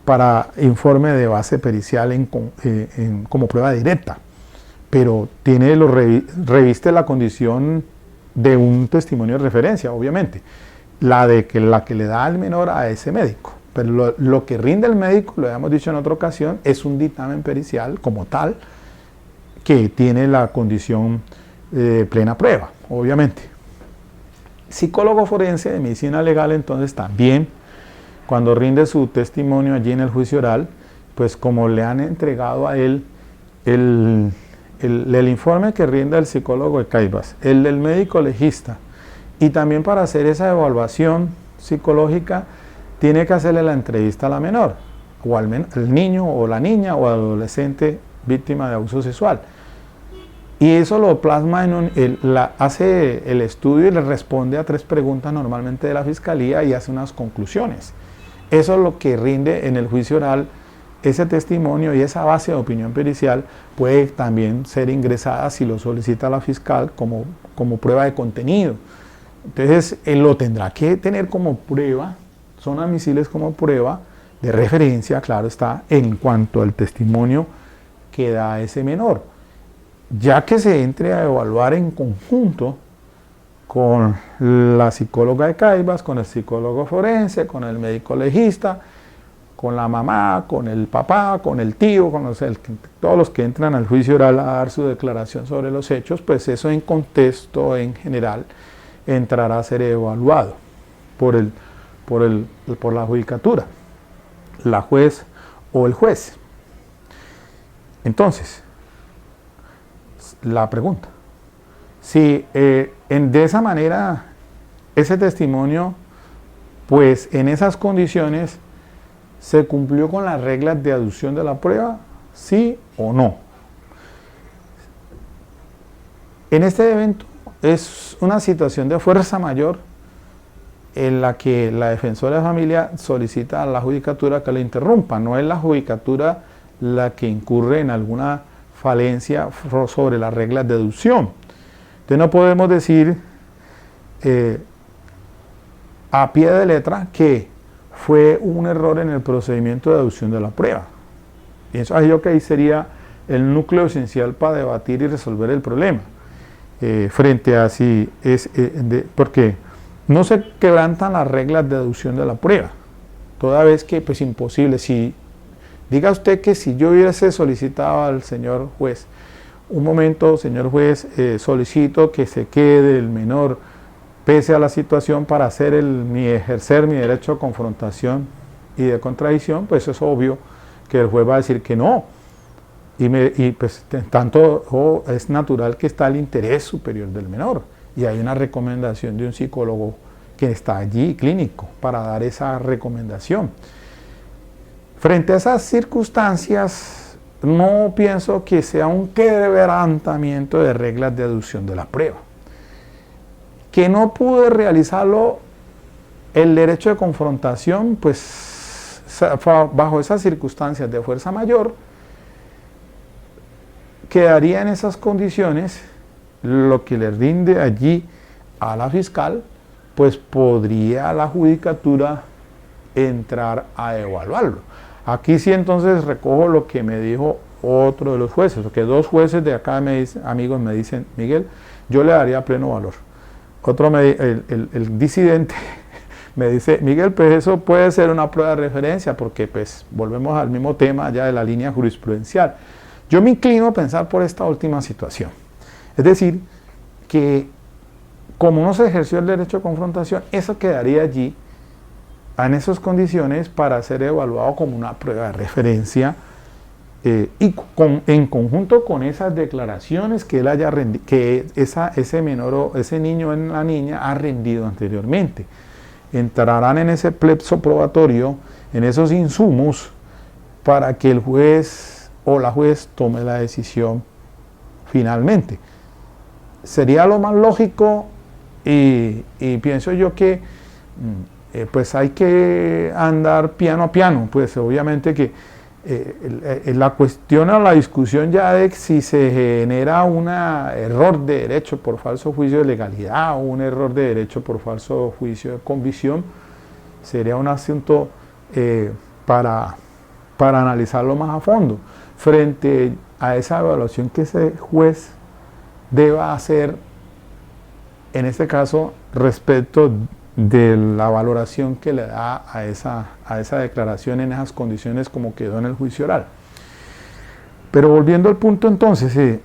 para informe de base pericial como prueba directa, pero reviste la condición de un testimonio de referencia, obviamente, la que le da al menor a ese médico. Pero lo que rinde el médico, lo habíamos dicho en otra ocasión, es un dictamen pericial como tal, que tiene la condición de plena prueba, obviamente. Psicólogo forense de medicina legal, entonces también, cuando rinde su testimonio allí en el juicio oral, pues como le han entregado a él el informe que rinde el psicólogo de Caibas, el del médico legista, y también para hacer esa evaluación psicológica, tiene que hacerle la entrevista a la menor, o al niño o la niña o adolescente víctima de abuso sexual. Y eso lo plasma hace el estudio y le responde a 3 preguntas normalmente de la fiscalía y hace unas conclusiones. Eso es lo que rinde en el juicio oral. Ese testimonio y esa base de opinión pericial puede también ser ingresada, si lo solicita la fiscal, como prueba de contenido. Entonces, él lo tendrá que tener como prueba, son admisibles como prueba de referencia, claro está, en cuanto al testimonio que da ese menor. Ya que se entre a evaluar en conjunto con la psicóloga de Caibas, con el psicólogo forense, con el médico legista, con la mamá, con el papá, con el tío, todos los que entran al juicio oral a dar su declaración sobre los hechos, pues eso en contexto en general entrará a ser evaluado por la judicatura, la juez o el juez. Entonces, la pregunta, si de esa manera ese testimonio, pues en esas condiciones, ¿se cumplió con las reglas de aducción de la prueba? ¿Sí o no? En este evento es una situación de fuerza mayor en la que la defensora de familia solicita a la judicatura que le interrumpa. No es la judicatura la que incurre en alguna falencia sobre las reglas de aducción. Entonces no podemos decir a pie de letra que fue un error en el procedimiento de aducción de la prueba. Y eso yo que ahí sería el núcleo esencial para debatir y resolver el problema. Frente a si porque no se quebrantan las reglas de aducción de la prueba, toda vez que pues imposible. Si diga usted que si yo hubiese solicitado al señor juez, un momento, señor juez, solicito que se quede el menor pese a la situación para ejercer mi derecho de confrontación y de contradicción, pues es obvio que el juez va a decir que no. Y pues tanto es natural que está el interés superior del menor, y hay una recomendación de un psicólogo que está allí, clínico, para dar esa recomendación. Frente a esas circunstancias, no pienso que sea un quebrantamiento de reglas de aducción de la prueba. Que no pude realizarlo el derecho de confrontación, pues bajo esas circunstancias de fuerza mayor, quedaría en esas condiciones lo que le rinde allí a la fiscal, pues podría la judicatura entrar a evaluarlo. Aquí sí entonces recojo lo que me dijo otro de los jueces, porque 2 jueces de acá amigos me dicen, Miguel, yo le daría pleno valor. Otro, el disidente me dice, Miguel, pues eso puede ser una prueba de referencia, porque pues volvemos al mismo tema ya de la línea jurisprudencial. Yo me inclino a pensar por esta última situación. Es decir, que como no se ejerció el derecho de confrontación, eso quedaría allí en esas condiciones para ser evaluado como una prueba de referencia en conjunto con esas declaraciones que él haya rendido, que ese menor o ese niño o la niña ha rendido anteriormente. Entrarán en ese plepso probatorio, en esos insumos, para que el juez o la juez tome la decisión finalmente. Sería lo más lógico y pienso yo que pues hay que andar piano a piano, pues obviamente que la cuestión o la discusión ya de si se genera un error de derecho por falso juicio de legalidad o un error de derecho por falso juicio de convicción sería un asunto para analizarlo más a fondo frente a esa evaluación que ese juez deba hacer en este caso respecto de la valoración que le da a esa declaración en esas condiciones como quedó en el juicio oral. Pero volviendo al punto entonces,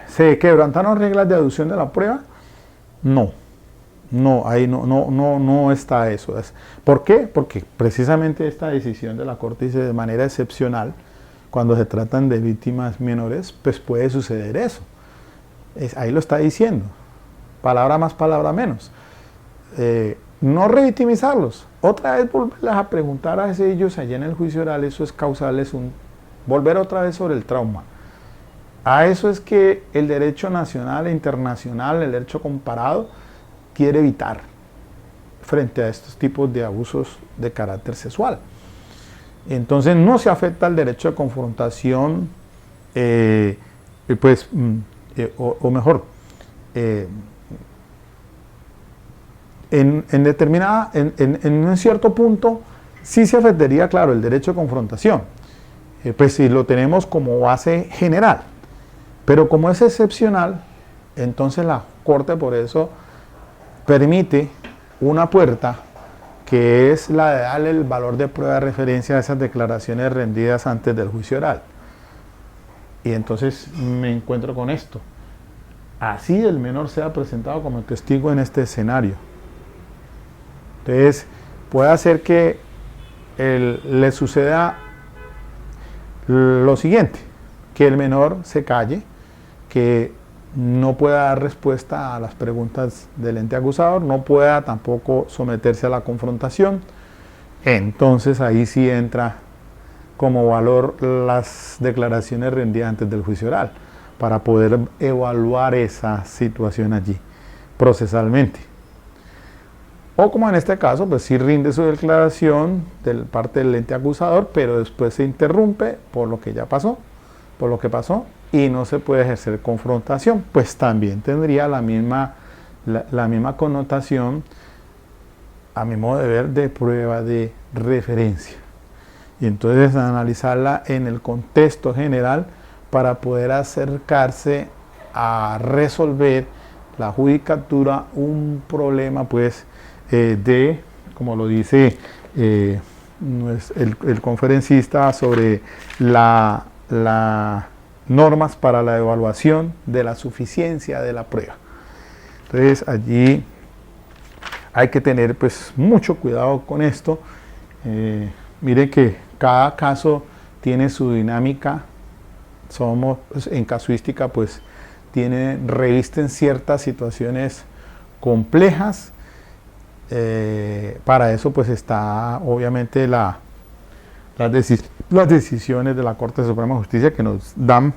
¿se quebrantaron reglas de aducción de la prueba? No, ahí no está eso. ¿Por qué? Porque precisamente esta decisión de la Corte dice de manera excepcional, cuando se tratan de víctimas menores, pues puede suceder eso. Ahí lo está diciendo, palabra más, palabra menos. No revictimizarlos, otra vez volverles a preguntar a ellos allá en el juicio oral, eso es causarles volver otra vez sobre el trauma. A eso es que el derecho nacional e internacional, el derecho comparado, quiere evitar frente a estos tipos de abusos de carácter sexual. Entonces no se afecta el derecho de confrontación, o mejor, en un cierto punto sí se afectaría, claro, el derecho de confrontación, pues si lo tenemos como base general, pero como es excepcional, entonces la Corte por eso permite una puerta que es la de darle el valor de prueba de referencia a esas declaraciones rendidas antes del juicio oral. Y entonces me encuentro con esto. Así el menor sea presentado como testigo en este escenario. Entonces, puede hacer que le suceda lo siguiente, que el menor se calle, que no pueda dar respuesta a las preguntas del ente acusador, no pueda tampoco someterse a la confrontación. Entonces ahí sí entra como valor las declaraciones rendidas antes del juicio oral, para poder evaluar esa situación allí, procesalmente. O como en este caso, pues sí rinde su declaración de parte del ente acusador, pero después se interrumpe por lo que ya pasó, por lo que pasó, y no se puede ejercer confrontación, pues también tendría la misma connotación, a mi modo de ver, de prueba de referencia. Y entonces analizarla en el contexto general para poder acercarse a resolver la judicatura un problema pues como lo dice el conferencista sobre las normas para la evaluación de la suficiencia de la prueba. Entonces allí hay que tener pues mucho cuidado con esto. Mire que cada caso tiene su dinámica. En casuística pues revisten ciertas situaciones complejas. Para eso pues está obviamente las decisiones de la Corte Suprema de Justicia que nos dan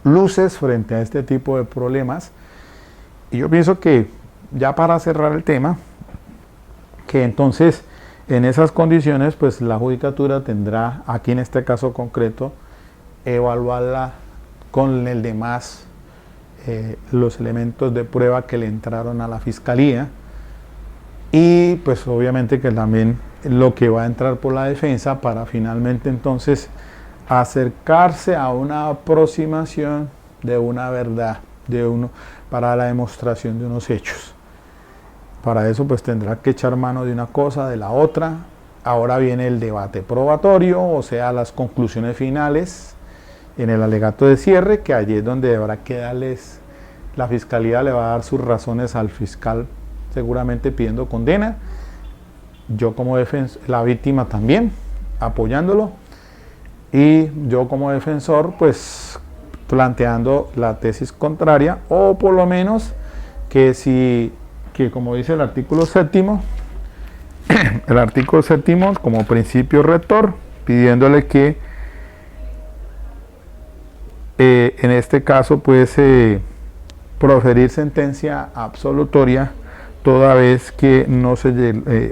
luces frente a este tipo de problemas. Y yo pienso que ya para cerrar el tema, que entonces en esas condiciones pues la judicatura tendrá, aquí en este caso concreto, evaluarla con el demás los elementos de prueba que le entraron a la fiscalía y pues obviamente que también lo que va a entrar por la defensa para finalmente entonces acercarse a una aproximación de una verdad, para la demostración de unos hechos. Para eso pues tendrá que echar mano de una cosa, de la otra. Ahora viene el debate probatorio, o sea, las conclusiones finales en el alegato de cierre, que allí es donde habrá que darles la fiscalía le va a dar sus razones al fiscal, seguramente pidiendo condena, yo como defensor, la víctima también, apoyándolo, y yo como defensor, pues planteando la tesis contraria, o por lo menos que como dice el artículo 7º, el artículo 7º como principio rector, pidiéndole que en este caso pues proferir sentencia absolutoria toda vez que no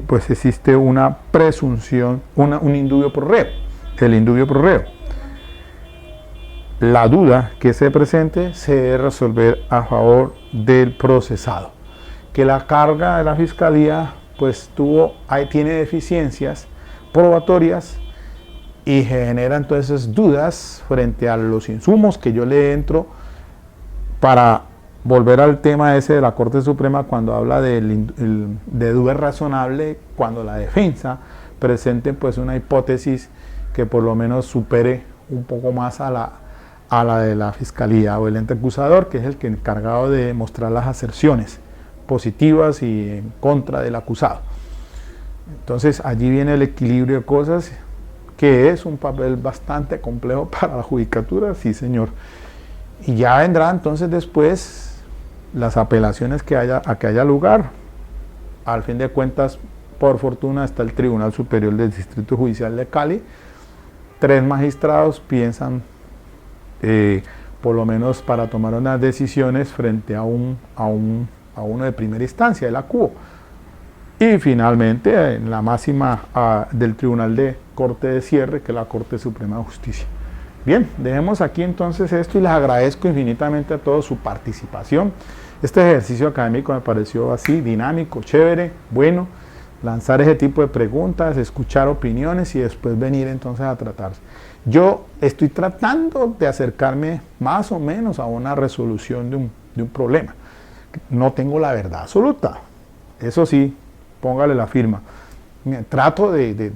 pues existe una presunción, un indubio pro reo, el indubio pro reo. La duda que se presente se debe resolver a favor del procesado. Que la carga de la fiscalía pues tiene deficiencias probatorias y genera entonces dudas frente a los insumos que yo le entro para volver al tema ese de la Corte Suprema cuando habla de duda razonable, cuando la defensa presente pues una hipótesis que por lo menos supere un poco más a la de la fiscalía o el ente acusador, que es el que encargado de mostrar las aserciones positivas y en contra del acusado. Entonces allí viene el equilibrio de cosas, que es un papel bastante complejo para la judicatura, sí señor. Y ya vendrá entonces después las apelaciones que haya lugar. Al fin de cuentas, por fortuna, está el Tribunal Superior del Distrito Judicial de Cali. 3 magistrados piensan, por lo menos para tomar unas decisiones frente a uno de primera instancia, el acuo. Y finalmente en la máxima del Tribunal de Corte de Cierre, que es la Corte Suprema de Justicia. Bien, dejemos aquí entonces esto y les agradezco infinitamente a todos su participación. Este ejercicio académico me pareció así, dinámico, chévere, bueno, lanzar ese tipo de preguntas, escuchar opiniones y después venir entonces a tratarse. Yo estoy tratando de acercarme más o menos a una resolución de un problema. No tengo la verdad absoluta, eso sí, póngale la firma. Trato de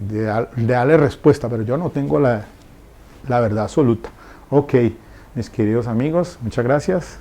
darle respuesta, pero yo no tengo la verdad absoluta. Ok, mis queridos amigos, muchas gracias.